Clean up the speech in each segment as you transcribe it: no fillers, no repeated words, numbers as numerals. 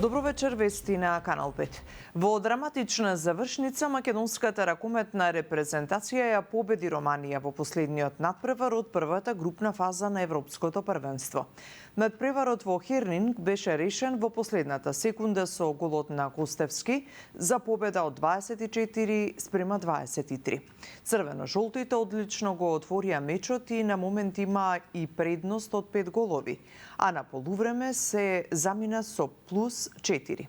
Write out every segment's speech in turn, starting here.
Добро вечер, вести на Канал 5. Во драматична завршница македонската ракометна репрезентација ја победи Романија во последниот надпревар од првата групна фаза на Европското првенство. Надпреварот во Хернинг беше решен во последната секунда со голот на Костевски за победа од 24-23. Црвено-жолтите одлично го отворија мечот и на момент има и предност од 5 голови, а на полувреме се замина со плюс 4.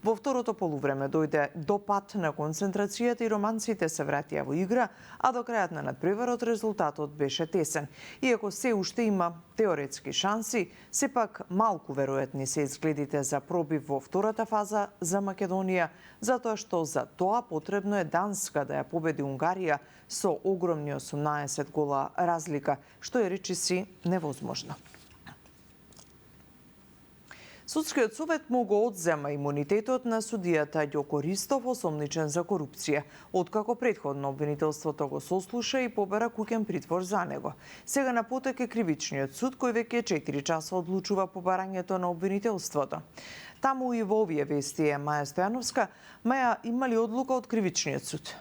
Во второто полувреме дојде до пат на концентрацијата и романците се вратија во игра, а до крајот на надпреварот резултатот беше тесен. Иако се уште има теоретски шанси, сепак малку веројатни се изгледите за пробив во втората фаза за Македонија, затоа што за тоа потребно е Данска да ја победи Унгарија со огромни 18 гола разлика, што е речиси невозможно. Судскиот совет му го одзема имунитетот на судијата Ѓоко Ристов, осомничен за корупција, откако претходно обвинителството го сослуша и побара куќен притвор за него. Сега на потек е кривичниот суд, кој веќе 4 часа одлучува побарањето на обвинителството. Таму и во овие вести е Маја Стојановска. Маја, има ли одлука од кривичниот суд?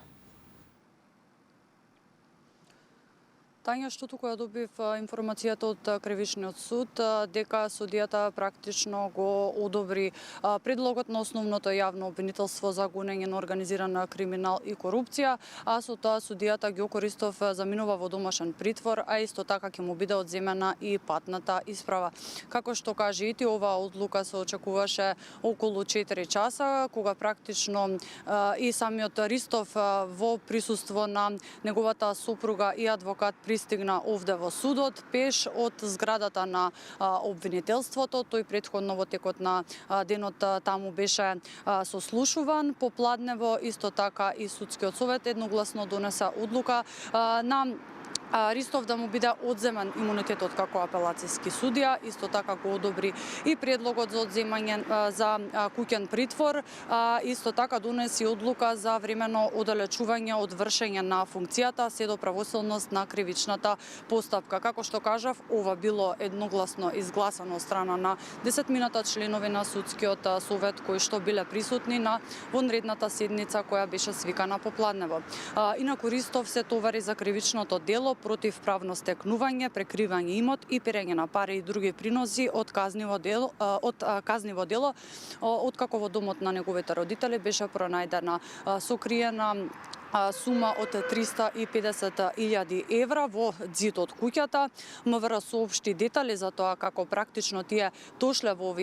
Тања, што туку ја добив информацијата од Кривичниот суд дека судијата практично го одобри предлогот на основното јавно обвинителство за гонење на организиран криминал и корупција, а со тоа судијата Ѓоко Ристов заминува во домашен притвор, а исто така ќе му биде одземена и патната исправа. Како што кажи Ити, оваа одлука се очекуваше околу 4 часа, кога практично и самиот Ристов во присуство на неговата сопруга и адвокат пристигна овде во судот, пеш од зградата на обвинителството. Тој претходно во текот на денот таму беше сослушуван. Попладнево исто така и судскиот совет едногласно донесе одлука на Ристов да му биде одземен имунитетот како апелацијски судија, исто така го одобри и предлогот за одземање за куќен притвор, исто така донеси одлука за времено оддалечување од вршење на функцијата се до правосилност на кривичната постапка. Како што кажав, ова било едногласно изгласано од страна на 10-мината членови на судскиот совет кои што биле присутни на вонредната седница која беше свикана попладнево. Инаку Ристов се товари за кривичното дело против правно стекнување, прекривање имот и перење на пари и други приноси од казниво дело, откако во домот на неговите родители беше пронајдена сокриена сума од 350.000 евра во ѕид од куќата. МВР соопшти детали за тоа како практично тие дошле во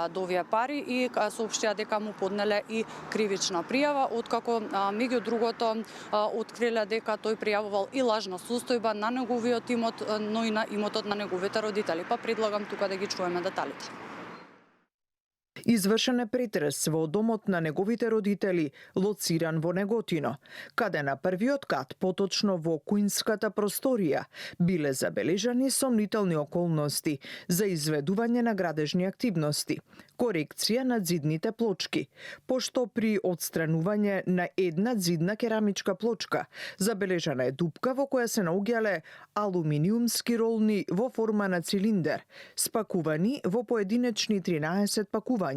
до овие пари и соопштија дека му поднеле и кривична пријава, откако меѓу другото откриле дека тој пријавувал и лажна состојба на неговиот имот, но и на имотот на неговите родители. Па предлагам тука да ги чуеме деталите. Извршен е претрес во домот на неговите родители, лоциран во Неготино, каде на првиот кат, поточно во куинската просторија, биле забележани сомнителни околности за изведување на градежни активности, корекција на ѕидните плочки, пошто при отстранување на една ѕидна керамичка плочка забележана е дупка во која се наоѓале алуминиумски ролни во форма на цилиндер, спакувани во поединечни 13 пакувања,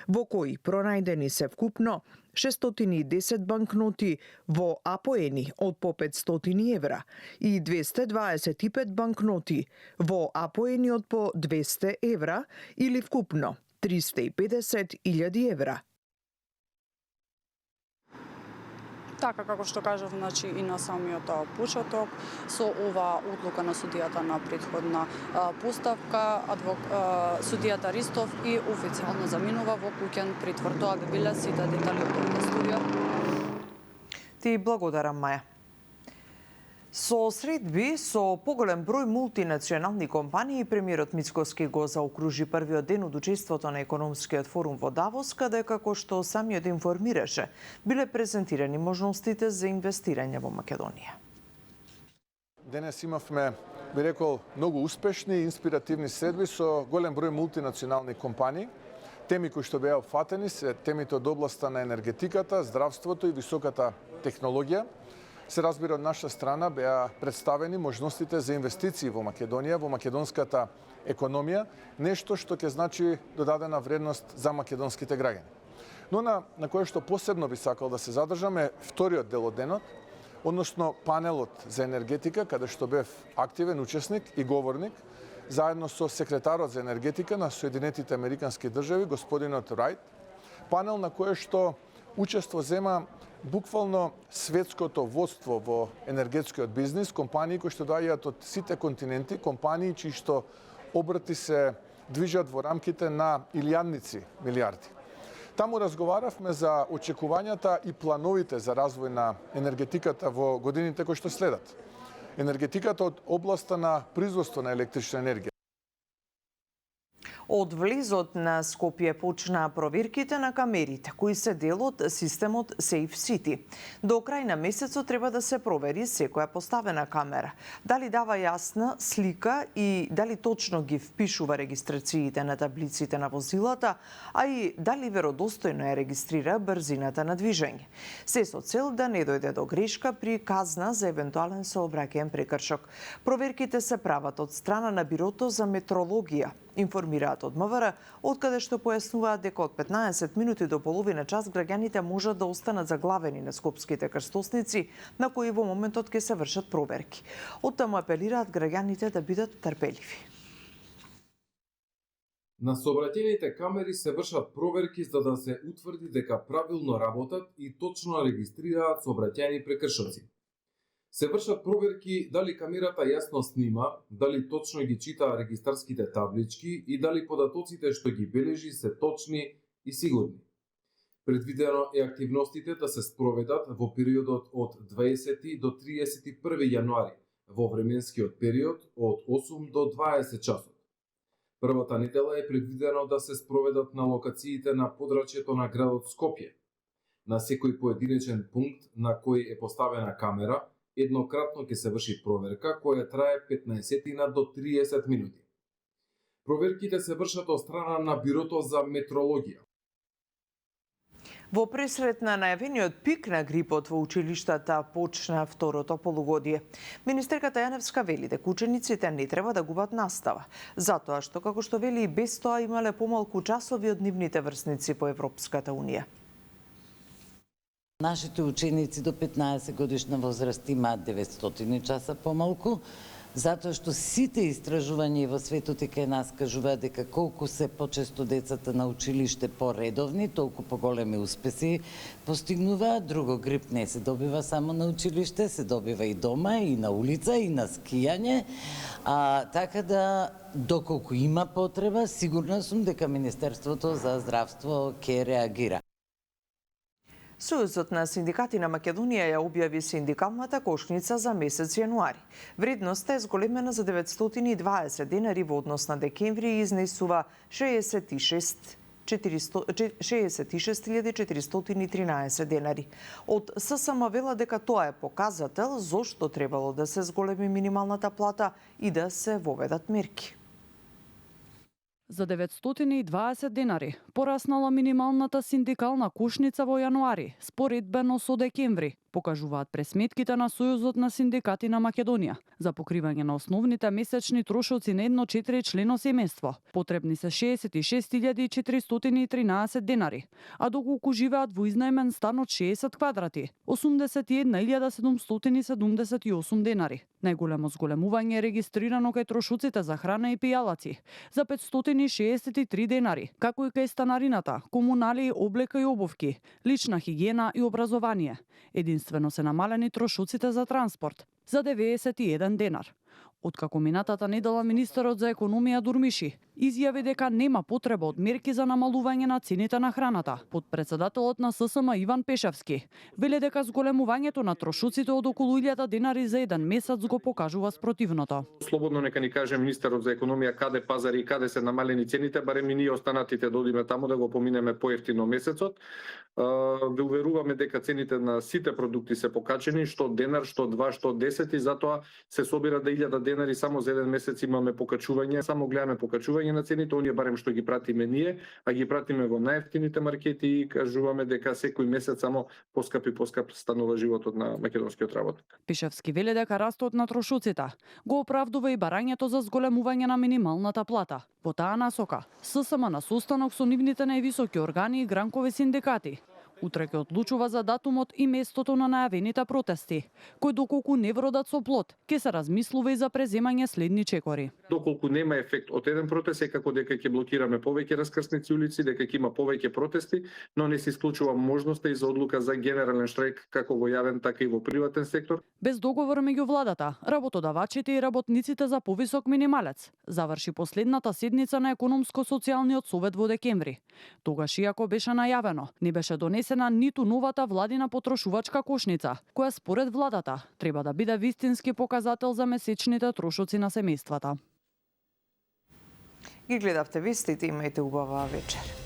во кои пронајдени се вкупно 610 банкноти во апоени од по 500 евра и 225 банкноти во апоени од по 200 евра или вкупно 350.000 евра. Така како што кажав, значи и на самиот почеток, со ова одлука на судијата на претходна поставка, судијата Ристов и официјално заминува во куќен притвор. Тоа би биле сите детали од оваа студија. Ти благодарам, Маја. Со средби со поголем број мултинационални компании, премиерот Мицкоски го заокружи првиот ден од учеството на економскиот форум во Давос, каде, како што самиот информираше, биле презентирани можностите за инвестирање во Македонија. Денес имавме, би рекол, многу успешни и инспиративни средби со голем број мултинационални компании. Теми кои што беа опфатени се темите од областа на енергетиката, здравството и високата технологија. Се разбира, од наша страна беа представени можностите за инвестиции во Македонија, во македонската економија, нешто што ќе значи додадена вредност за македонските граѓани. Но на кое што посебно би сакал да се задржаме вториот дел од денот, односно панелот за енергетика, каде што бев активен учесник и говорник, заедно со секретарот за енергетика на Соединетите Американски држави, господинот Райт, панел на кое што учество зема буквално светското водство во енергетскиот бизнис, компании кои што доаѓаат од сите континенти, компании чии што обрти се движат во рамките на илјадници милиарди. Таму разговаравме за очекувањата и плановите за развој на енергетиката во годините кои што следат. Енергетиката од областа на производство на електрична енергија. Од влезот на Скопје почнаа проверките на камерите, кои се дел од системот Safe City. До крај на месецот треба да се провери секоја поставена камера, дали дава јасна слика и дали точно ги впишува регистрациите на таблиците на возилата, а и дали веродостојно ја регистрира брзината на движење. Се со цел да не дојде до грешка при казна за евентуален сообраќаен прекршок. Проверките се прават од страна на Бирото за метрологија, информираат од МВР, откаде што појаснуваат дека од 15 минути до половина час граѓаните можат да останат заглавени на скопските крстосници, на кои во моментот ќе се вршат проверки. Оттаму апелираат граѓаните да бидат трпеливи. На сообраќајните камери се вршат проверки за да се утврди дека правилно работат и точно регистрираат сообраќајни прекршоци. Се вршат проверки дали камерата јасно снима, дали точно ги чита регистарските таблички и дали податоците што ги бележи се точни и сигурни. Предвидено е активностите да се спроведат во периодот од 20 до 31 јануари, во временскиот период од 8 до 20 часот. Првата недела е предвидено да се спроведат на локациите на подрачјето на градот Скопје. На секој поединечен пункт на кој е поставена камера, еднократно ќе се врши проверка која трае 15 до 30 минути. Проверките се вршат од страна на Бирото за метрологија. Во пресрет на најавениот пик на грипот во училиштата почна второто полугодие. Министерката Јаневска вели дека учениците не треба да губат настава, затоа што, како што вели, и без тоа имале помалку часови од нивните врсници по Европската Унија. Нашите ученици до 15 годишна возраст имаат 900 часа помалку, затоа што сите истражувања во светот и кај нас кажуваат дека колку се почесто децата на училиште поредовни, толку поголеми успеси постигнуваат. Друго, грип не се добива само на училиште, се добива и дома, и на улица, и на скијање. Така да, доколку има потреба, сигурна сум дека Министерството за здравство ќе реагира. Сојузот на синдикати на Македонија ја објави синдикалната кошница за месец јануари. Вредноста е зголемена за 920 денари во однос на декември и изнесува 66.413 денари. Од ССМ вела дека тоа е показател зошто требало да се зголеми минималната плата и да се воведат мерки. За 920 денари пораснала минималната синдикална кошница во јануари, споредбено со декември, покажуваат пресметките на Сојузот на синдикати на Македонија. За покривање на основните месечни трошоци на едно 4-члено семејство потребни се 66.413 денари, а доколку живеат во изнаемен стан од 60 квадрати, 81.778 денари. Најголемо зголемување е регистрирано кај трошоците за храна и пијалаци за 563 денари, како и кај станарината, комунали, облека и обувки, лична хигиена и образование. Единствено се намалени трошоците за транспорт за 91 денар. Откако минатата недела министерот за економија Дурмиши изјави дека нема потреба од мерки за намалување на цените на храната, потпредседателот на ССМ Иван Пешевски вели дека зголемувањето на трошоците од околу 1000 денари за еден месец го покажува спротивното. Слободно нека ни каже министерот за економија каде пазари и каде се намалени цените, барем и ние останатите да одиме таму да го поминеме поевтино месецот. Да уверуваме дека цените на сите продукти се покачени, што денар, што 2, што 10 и затоа се собира да 1000 денар денари само за еден месец имаме покачување, само гледаме покачување на цените, оние барем што ги пратиме ние, а ги пратиме во најевтините маркети и кажуваме дека секој месец само поскап станува животот на македонскиот работник. Пишевски вели дека растот на трошоците го оправдува и барањето за зголемување на минималната плата. Во таа насока, ССМ на состанок со нивните највисоки органи и гранкови синдикати утре ќе одлучува за датумот и местото на најавените протести, кои доколку не вродат со плод, ќе се размислува и за преземање следни чекори. Доколку нема ефект од еден протест, секако дека ќе блокираме повеќе раскрсници улици, дека ќе има повеќе протести, но не се исклучува можноста и за одлука за генерален штрайк како во јавен, така и во приватен сектор. Без договор меѓу владата, работодавачите и работниците за повисок минималец заврши последната седница на економско-социјалниот совет во декември. Тогаш, иако беше најавено, не беше донесена ниту новата владина потрошувачка кошница, која според владата треба да биде вистински показател за месечните трошоци на семејствата. Ги гледавте вестите, имајте убава вечер.